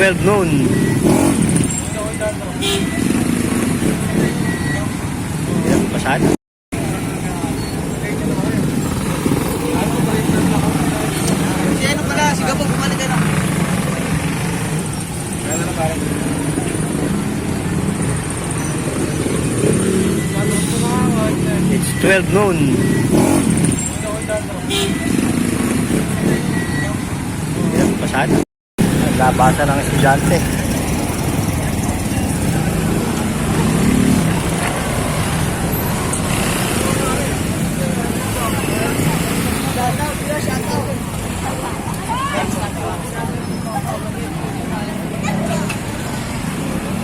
12 noon. Ayan, pasado. Si ano pala, si Gabong, bumalik ka na. It's 12 noon. Ayan, pasado. Nagbabasa ng estudyante.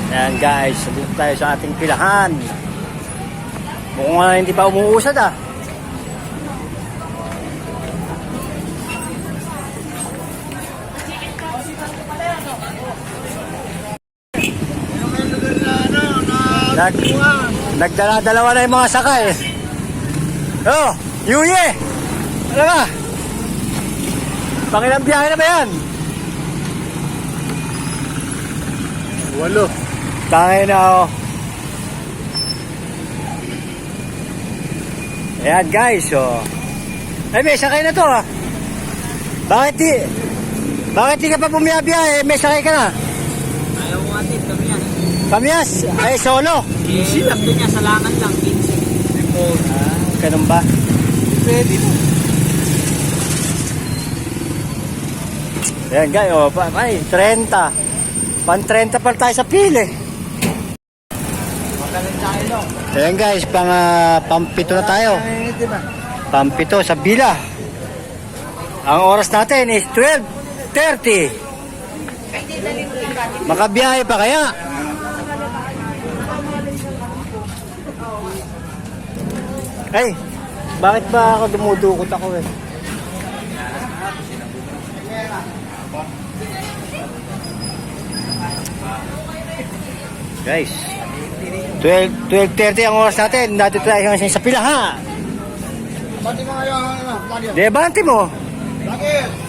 Ayan guys, dito tayo sa ating pilahan. Mukhang hindi pa umuusad ah. Nagdala-dalawa na yung mga sakay. Oh, Yuye! Ano ba? Pangilang biyahe na ba yan? 8. Tangay na oh. Ayan guys, oh. Ay, may sakay na to ah. Bakit di ka pa bumiyabiyahe? May sakay ka na. Ayaw ko atin, Kamias. Kamias? Ay, solo. Easy lang din niya, salangan lang, 15. Ah, ganun ba? Pwede mo. Ayan guys, oh, ay, 30. Pan 30 pa tayo sa pili. Magaling tayo lang. Ayan guys, pang-pito na tayo. Pang-pito sa bila. Ang oras natin is 12:30. Makabiyahe pa kaya? Ay, bakit ba ako dumudukot ako eh? Guys, 12:30 ang oras natin. Dati tayo sa pila ha. Bati mo ngayon, ano? Debante mo. Bakit?